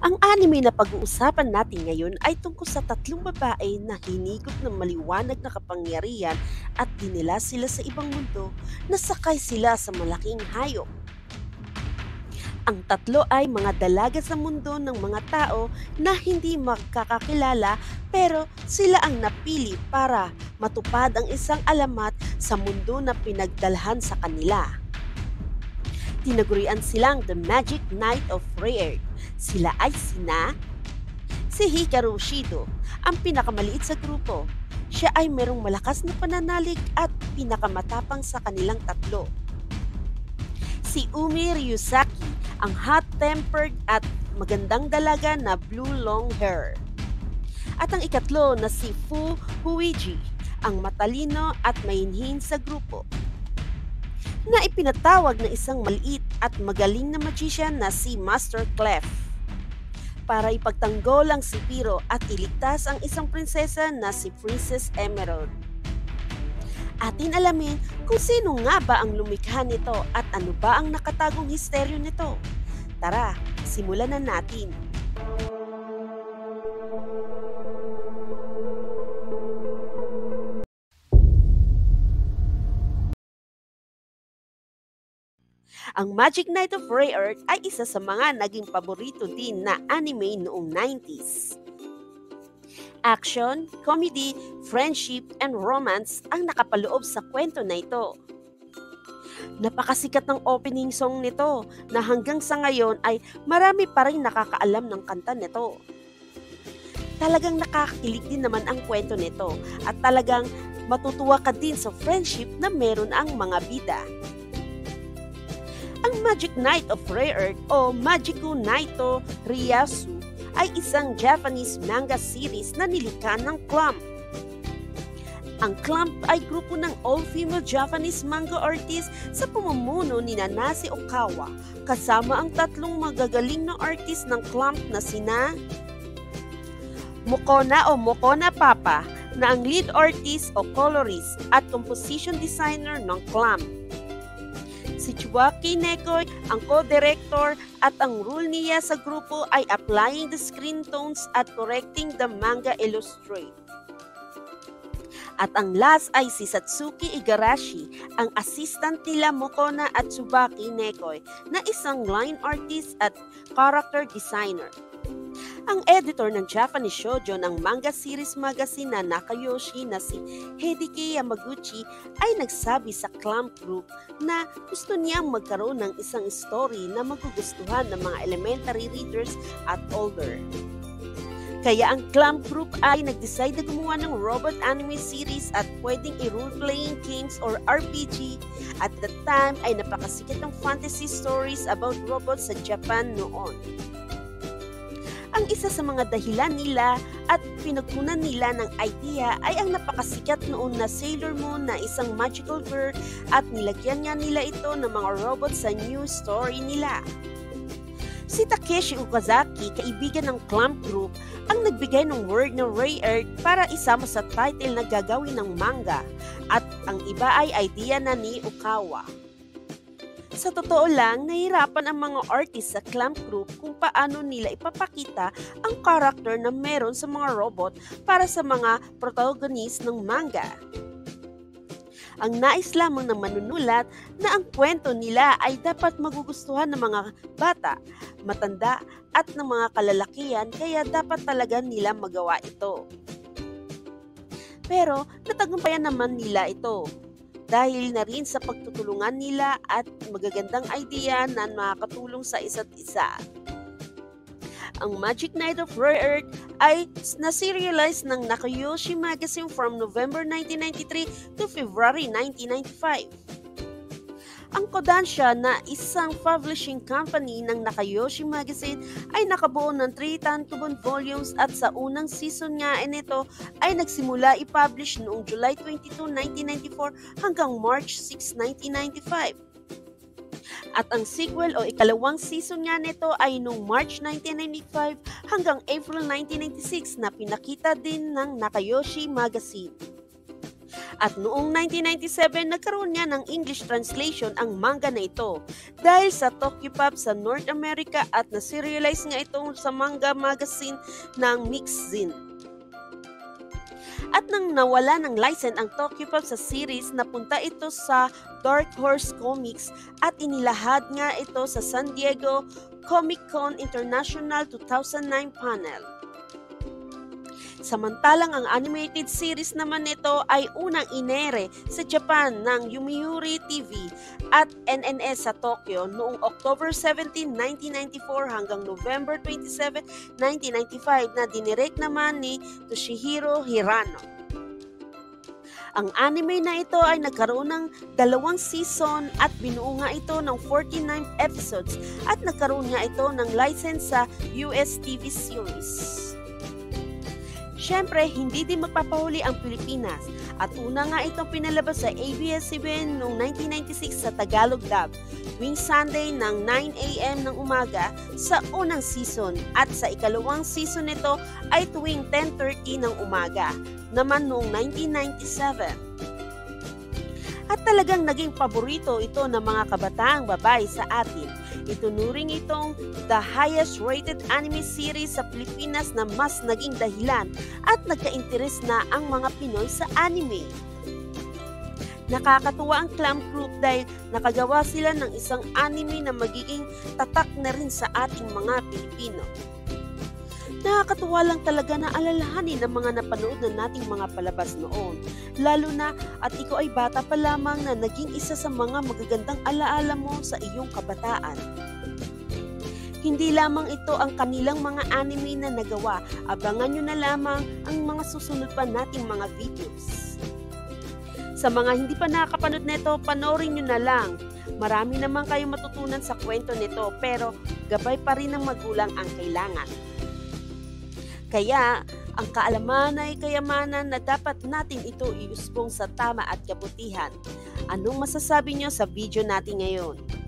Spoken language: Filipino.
Ang anime na pag-uusapan natin ngayon ay tungkol sa tatlong babae na hinigop ng maliwanag na kapangyarihan at dinila sila sa ibang mundo na sakay sila sa malaking hayop. Ang tatlo ay mga dalaga sa mundo ng mga tao na hindi magkakakilala pero sila ang napili para matupad ang isang alamat sa mundo na pinagdalhan sa kanila. Tinagurian silang The Magic Knight of Rare. Sila ay si Hikaru Shido, ang pinakamaliit sa grupo. Siya ay merong malakas na pananalig at pinakamatapang sa kanilang tatlo. Si Umi Ryusaki, ang hot-tempered at magandang dalaga na blue long hair. At ang ikatlo na si Fu Huiji, ang matalino at mainhin sa grupo, na ipinatawag ng isang maliit at magaling na magician na si Master Clef para ipagtanggol ang si Piro at iligtas ang isang prinsesa na si Princess Emerald. Atin alamin kung sino nga ba ang lumikha nito at ano ba ang nakatagong misteryo nito. Tara, simulan na natin. Ang Magic Knight of Rare Earth ay isa sa mga naging paborito din na anime noong 90s. Action, comedy, friendship, and romance ang nakapaloob sa kwento na ito. Napakasikat ng opening song nito na hanggang sa ngayon ay marami pa rin nakakaalam ng kanta nito. Talagang nakakakilig din naman ang kwento nito at talagang matutuwa ka din sa friendship na meron ang mga bida. Ang Magic Knight of Rare Earth o Magiku Naito Ryasu ay isang Japanese manga series na nilikha ng Clamp. Ang Clamp ay grupo ng all-female Japanese manga artist sa pamumuno ni Nanase Okawa kasama ang tatlong magagaling na artist ng Clamp na sina Mokona o Mokona Papa na ang lead artist o colorist at composition designer ng Clamp. Si Chiwaki Nekoy, ang co-director, at ang role niya sa grupo ay applying the screen tones at correcting the manga illustrate. At ang last ay si Satsuki Igarashi, ang assistant nila Mokona at Tsubaki Nekoy na isang line artist at character designer. Ang editor ng Japanese shoujo ng manga series magazine na Nakayoshi na si Hideki Yamaguchi ay nagsabi sa Clamp Group na gusto niyang magkaroon ng isang story na magugustuhan ng mga elementary readers at older. Kaya ang Clamp Group ay nag-decide na gumawa ng robot anime series at pwedeng i-role-playing games or RPG. At that time ay napakasikat ng fantasy stories about robots sa Japan noon. Ang isa sa mga dahilan nila at pinagkunan nila ng idea ay ang napakasikat noon na Sailor Moon na isang magical girl at nilagyan nga nila ito ng mga robot sa new story nila. Si Takeshi Okazaki, kaibigan ng Clamp Group, ang nagbigay ng word na Rare Earth para isama sa title na gagawin ng manga at ang iba ay idea na ni Okawa. Sa totoo lang, nahirapan ang mga artist sa Clamp Group kung paano nila ipapakita ang karakter na meron sa mga robot para sa mga protagonist ng manga. Ang nais lamang ng manunulat na ang kwento nila ay dapat magugustuhan ng mga bata, matanda at ng mga kalalakihan kaya dapat talaga nila magawa ito. Pero natagumpayan naman nila ito. Dahil na rin sa pagtutulungan nila at magagandang idea na makakatulong sa isa't isa. Ang Magic Knight of Rare Earth ay na-serialize ng Nakayoshi Magazine from November 1993 to February 1995. Ang Kodansha na isang publishing company ng Nakayoshi Magazine ay nakabuo ng 3 tankobon volumes at sa unang season nga nito ay nagsimula i-publish noong July 22, 1994 hanggang March 6, 1995. At ang sequel o ikalawang season nga nito ay noong March 1995 hanggang April 1996 na pinakita din ng Nakayoshi Magazine. At noong 1997, nagkaroon nga ng English translation ang manga na ito dahil sa Tokyopop sa North America at na-serialize nga ito sa manga magazine ng Mixzine. At nang nawala ng license ang Tokyopop sa series, napunta ito sa Dark Horse Comics at inilahad nga ito sa San Diego Comic-Con International 2009 panel. Samantalang ang animated series naman nito ay unang inere sa Japan ng Yomiuri TV at NNS sa Tokyo noong October 17, 1994 hanggang November 27, 1995 na dinirect naman ni Toshihiro Hirano. Ang anime na ito ay nagkaroon ng 2 season at binuo nga ito ng 49 episodes at nagkaroon nga ito ng license sa US TV series. Siyempre, hindi din magpapahuli ang Pilipinas at una nga itong pinalabas sa ABS-CBN noong 1996 sa Tagalog dub, tuwing Sunday ng 9 a.m. ng umaga sa unang season at sa ikalawang season nito ay tuwing 10:30 ng umaga, naman noong 1997. At talagang naging paborito ito ng mga kabataang babae sa atin. Itunuring itong the highest rated anime series sa Pilipinas na mas naging dahilan at nagka-interes na ang mga Pinoy sa anime. Nakakatuwa ang Clamp Group dahil nakagawa sila ng isang anime na magiging tatak na rin sa ating mga Pilipino. Nakakatuwa lang talaga na alalahanin ang mga napanood na nating mga palabas noon. Lalo na at ikaw ay bata pa lamang na naging isa sa mga magagandang alaala mo sa iyong kabataan. Hindi lamang ito ang kanilang mga anime na nagawa, abangan nyo na lamang ang mga susunod pa nating mga videos. Sa mga hindi pa nakakapanood nito, panoorin nyo na lang. Marami naman kayong matutunan sa kwento nito pero gabay pa rin ng magulang ang kailangan. Kaya, ang kaalaman ay kayamanan na dapat natin ito iusbong sa tama at kabutihan. Anong masasabi nyo sa video natin ngayon?